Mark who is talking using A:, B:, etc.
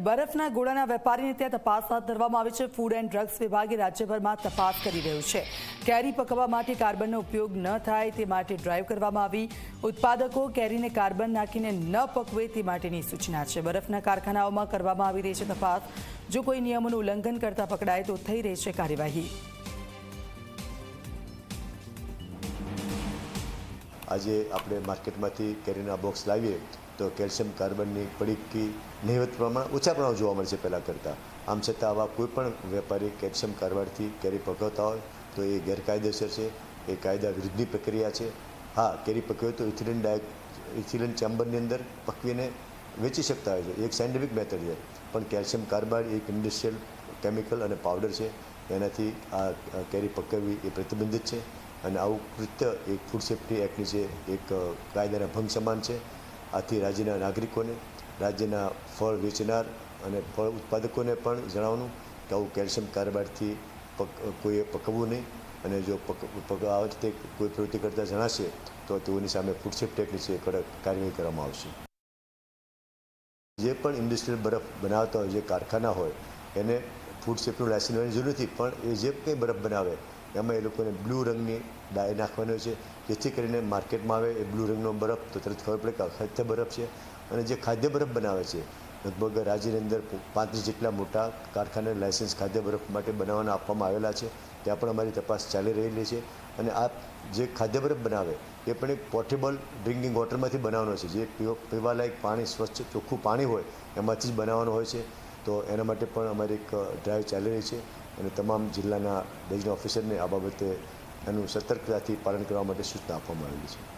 A: બરફના ગોળાના વેપારીને ત્યાં તપાસ હાથ ધરવામાં આવી છે। ફૂડ એન્ડ ડ્રગ્સ વિભાગે રાજ્યભરમાં તપાસ કરી રહ્યું છે। કેરી પકવવા માટે કાર્બનનો ઉપયોગ ન થાય તે માટે ડ્રાઈવ કરવામાં આવી। ઉત્પાદકો કેરીને કાર્બન નાખીને ન પકવે તે માટેની સૂચના છે। બરફના કારખાનાઓમાં કરવામાં આવી રહી છે તપાસ। જો કોઈ નિયમોનું ઉલ્લંઘન કરતા પકડાય તો થઈ રહી છે કાર્યવાહી।
B: આજે આપણે માર્કેટમાંથી કેરીના બોક્સ લાવીએ તો કેલ્શિયમ કાર્બનની પડીકી નહિવત પ્રમાણ ઓછા પ્રમાણમાં જોવા મળે છે પહેલાં કરતાં। આમ છતાં આવા કોઈપણ વેપારી કેલ્શિયમ કાર્બનથી કેરી પકવતા હોય તો એ ગેરકાયદેસર છે, એ કાયદા વિરુદ્ધની પ્રક્રિયા છે। હા, કેરી પકવે તો ઇથિલિન ચેમ્બરની અંદર પકવીને વેચી શકતા હોય છે, એક સાયન્ટિફિક મેથડ છે। પણ કેલ્શિયમ કાર્બાઇડ એક ઇન્ડસ્ટ્રીયલ કેમિકલ અને પાવડર છે, એનાથી આ કેરી પકવવી એ પ્રતિબંધિત છે અને આવું કૃત્ય એક ફૂડ સેફ્ટી એક્ટની છે, એક કાયદાના ભંગ સમાન છે। આથી રાજ્યના નાગરિકોને, રાજ્યના ફળ વેચનાર અને ફળ ઉત્પાદકોને પણ જણાવવાનું કે આવું કેલ્શિયમ કાર્બાઇડથી કોઈએ પકવવું નહીં અને જો આ વખતે કોઈ પ્રવૃત્તિ કરતા જણાશે તો તેઓની સામે ફૂડ સેફ્ટી એક્ટની છે કડક કાર્યવાહી કરવામાં આવશે। જે પણ ઇન્ડસ્ટ્રીયલ બરફ બનાવતા હોય, જે કારખાના હોય, એને ફૂડ સેફ્ટીનું લાયસન્સ લેવાની જરૂર નથી, પણ એ જે કંઈ બરફ બનાવે એમાં એ લોકોને બ્લુ રંગની ડાય નાખવાનો છે, જેથી કરીને માર્કેટમાં આવે એ બ્લુ રંગનો બરફ તો તરત ખબર પડે કે અખાદ્ય બરફ છે। અને જે ખાદ્ય બરફ બનાવે છે, લગભગ રાજ્યની અંદર 35 જેટલા મોટા કારખાને લાયસન્સ ખાદ્ય બરફ માટે બનાવવાના આપવામાં આવેલા છે, ત્યાં પણ અમારી તપાસ ચાલી રહેલી છે। અને આ જે ખાદ્ય બરફ બનાવે એ પણ એક પોર્ટેબલ ડ્રિંકિંગ વોટરમાંથી બનાવવાનો છે, જે પીવાલાયક પાણી, સ્વચ્છ ચોખ્ખું પાણી હોય એમાંથી જ બનાવવાનો હોય છે। તો એના માટે પણ અમારી એક ડ્રાઈવ ચાલી રહી છે અને તમામ જિલ્લાના ડિવિઝનલ ઓફિસરને આ બાબતે એનું સતર્કતાથી પાલન કરવા માટે સૂચના આપવામાં આવેલી છે।